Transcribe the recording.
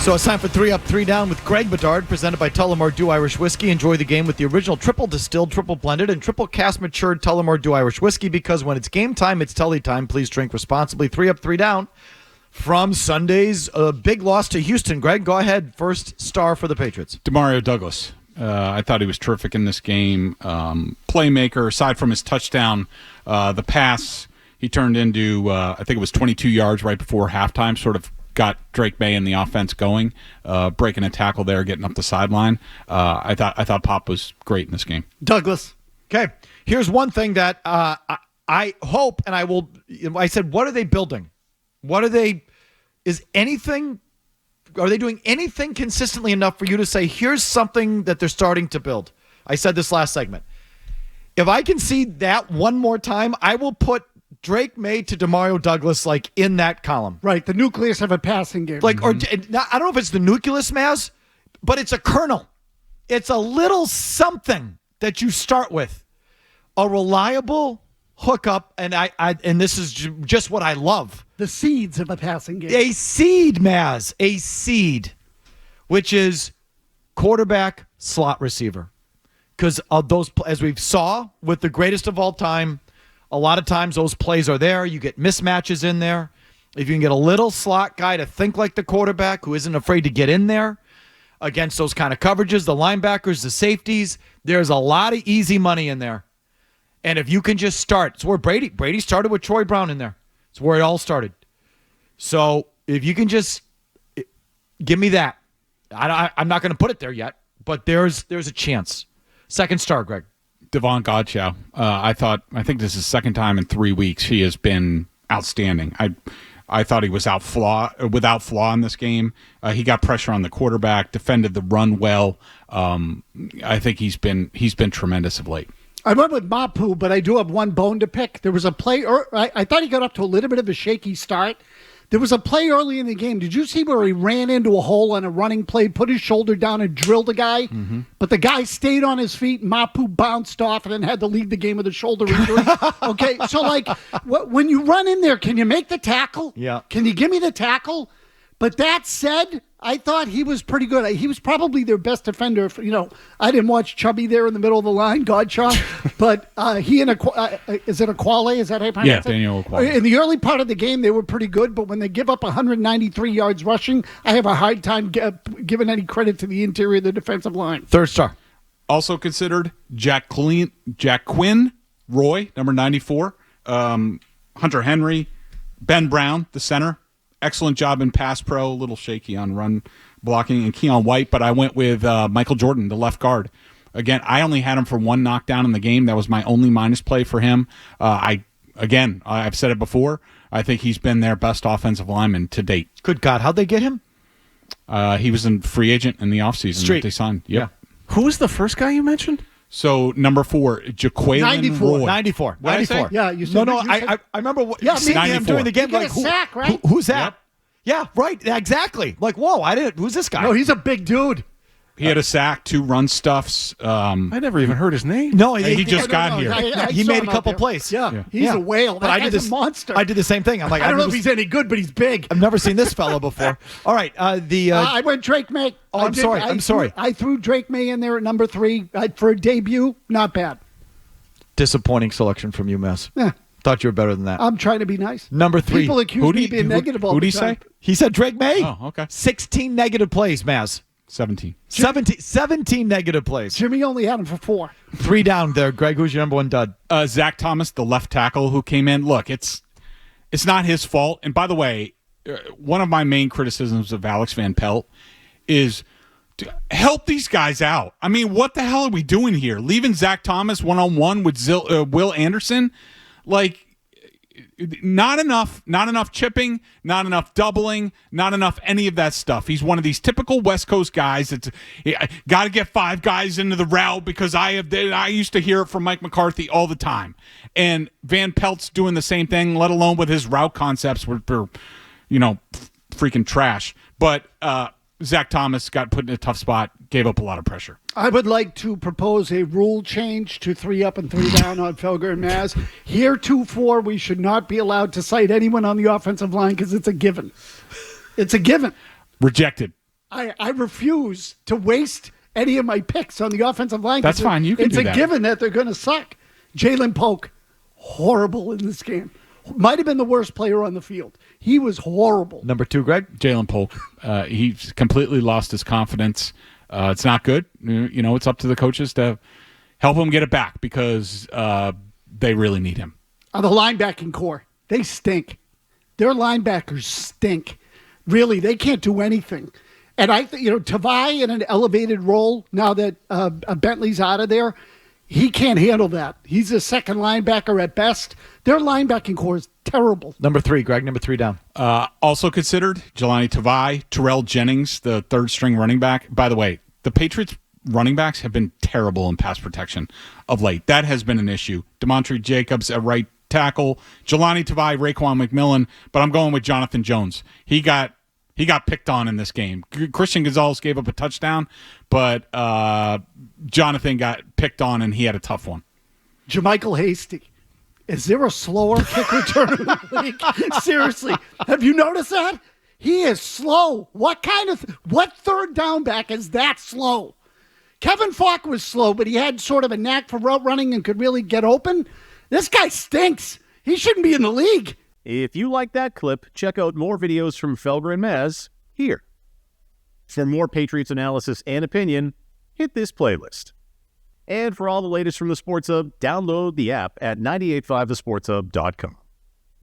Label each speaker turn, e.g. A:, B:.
A: So it's time for 3 Up, 3 Down with Greg Bedard, presented by Tullamore Dew Irish Whiskey. Enjoy the game with the original triple distilled, triple blended, and triple cask matured Tullamore Dew Irish Whiskey, because when it's game time, it's Tully time. Please drink responsibly. 3 Up, 3 Down from Sunday's big loss to Houston. Greg, go ahead. First star for the Patriots.
B: Demario Douglas. I thought he was terrific in this game. Playmaker, aside from his touchdown, the pass he turned into, I think it was 22 yards right before halftime, sort of got Drake May and the offense going, breaking a tackle there, getting up the sideline. I thought Pop was great in this game.
A: Douglas. Okay. Here's one thing that I hope, and I said, what are they building? Are they doing anything consistently enough for you to say, here's something that they're starting to build? I said this last segment. If I can see that one more time, I will put Drake May to Demario Douglas in that column.
C: Right, the nucleus of a passing game.
A: Or I don't know if it's the nucleus, Mazz, but it's a kernel. It's a little something that you start with. A reliable hookup, and this is just what I love.
C: The seeds of a passing game.
A: A seed, Mazz. A seed, which is quarterback, slot receiver. Because of those, as we saw with the greatest of all time, a lot of times those plays are there. You get mismatches in there. If you can get a little slot guy to think like the quarterback who isn't afraid to get in there against those kind of coverages, the linebackers, the safeties, there's a lot of easy money in there. And if you can just start, it's where Brady started with Troy Brown in there. It's where it all started. So if you can just give me that. I'm not going to put it there yet, but there's a chance. Second star, Greg.
B: Devon Godchow. I think this is the second time in 3 weeks he has been outstanding. I thought he was without flaw in this game. He got pressure on the quarterback, defended the run well. I think he's been tremendous of late.
C: I went with Mapu, but I do have one bone to pick. There was a play, I thought he got up to a little bit of a shaky start. There was a play early in the game. Did you see where he ran into a hole on a running play, put his shoulder down and drilled a guy? Mm-hmm. But the guy stayed on his feet. Mapu bounced off and then had to lead the game with a shoulder injury. Okay, so when you run in there, can you make the tackle?
A: Yeah.
C: Can you give me the tackle? But that said, I thought he was pretty good. He was probably their best defender. I didn't watch Chubby there in the middle of the line, Godchaw, but he and is it Aquale? Is that how you pronounce it?
B: Yeah, Daniel Aquale.
C: In the early part of the game, they were pretty good, but when they give up 193 yards rushing, I have a hard time giving any credit to the interior of the defensive line.
A: Third star.
B: Also considered Jack Quinn, Roy, number 94, Hunter Henry, Ben Brown, the center. Excellent job in pass pro, a little shaky on run blocking, and Keon White, but I went with Michael Jordan, the left guard. Again, I only had him for one knockdown in the game. That was my only minus play for him. I've said it before, I think he's been their best offensive lineman to date.
A: Good God, how'd they get him?
B: He was a free agent in the offseason that they signed. Yep.
D: Yeah. Who was the first guy you mentioned?
B: So, number 4, Jaquaylin Roy.
A: 94.
B: What did I say?
C: Yeah, you said.
A: I remember seeing him
B: 94.
A: during the game.
C: You get a sack, right?
A: Who's that?
B: Yep.
A: Yeah, right. Exactly. Whoa, who's this guy?
C: No, he's a big dude.
B: He had a sack, 2 run stuffs.
D: I never even heard his name.
A: No,
B: he just got here.
A: He made a couple plays.
C: Yeah, he's a whale. That guy's a monster.
A: I did the same thing. I'm like,
C: I don't know if he's any good, but he's big.
A: I've never seen this fellow before. All right,
C: I went Drake May.
A: I'm sorry.
C: I threw Drake May in there at number 3 for a debut. Not bad.
A: Disappointing selection from you, Mazz.
C: Yeah.
A: Thought you were better than that.
C: I'm trying to be nice.
A: Number 3.
C: People accuse me of being negative all the time.
B: Who'd he say?
A: He said Drake May.
B: Oh, okay.
A: 16 negative plays, Mazz.
B: 17.
A: 17 negative plays.
C: Jimmy only had him for 4.
A: 3 down there. Greg, who's your number 1 dud?
B: Zach Thomas, the left tackle who came in. Look, it's not his fault. And by the way, one of my main criticisms of Alex Van Pelt is to help these guys out. I mean, what the hell are we doing here? Leaving Zach Thomas one-on-one with Will Anderson? Not enough chipping, not enough doubling, not enough any of that stuff. He's one of these typical West Coast guys that's got to get 5 guys into the route because I used to hear it from Mike McCarthy all the time. And Van Pelt's doing the same thing, let alone with his route concepts were freaking trash. But Zach Thomas got put in a tough spot, gave up a lot of pressure.
C: I would like to propose a rule change to 3 up and 3 down on Felger and Mazz. Heretofore, we should not be allowed to cite anyone on the offensive line because it's a given. It's a given.
B: Rejected.
C: I refuse to waste any of my picks on the offensive line.
B: That's fine. You can
C: it's
B: do
C: a
B: that.
C: given that they're going to suck. Jalen Polk, horrible in this game. Might have been the worst player on the field. He was horrible.
A: Number 2, Greg?
B: Jalen Polk. He's completely lost his confidence. It's not good. It's up to the coaches to help him get it back because they really need him.
C: The linebacking core, they stink. Their linebackers stink. Really, they can't do anything. And Tavai in an elevated role now that Bentley's out of there, he can't handle that. He's a second linebacker at best. Their linebacking core is terrible.
A: Number 3, Greg. Number 3 down.
B: Also considered, Jelani Tavai, Terrell Jennings, the third-string running back. By the way, the Patriots running backs have been terrible in pass protection of late. That has been an issue. Demontre Jacobs at right tackle, Jelani Tavai, Raekwon McMillan, but I'm going with Jonathan Jones. He got picked on in this game. Christian Gonzalez gave up a touchdown, but Jonathan got picked on, and he had a tough one.
C: Jermichael Hasty. Is there a slower kick returner in the league? Seriously. Have you noticed that? He is slow. What third down back is that slow? Kevin Falk was slow, but he had sort of a knack for route running and could really get open. This guy stinks. He shouldn't be in the league.
E: If you like that clip, check out more videos from Felger and Mazz here. For more Patriots analysis and opinion, hit this playlist. And for all the latest from the Sports Hub, download the app at 985thesportshub.com.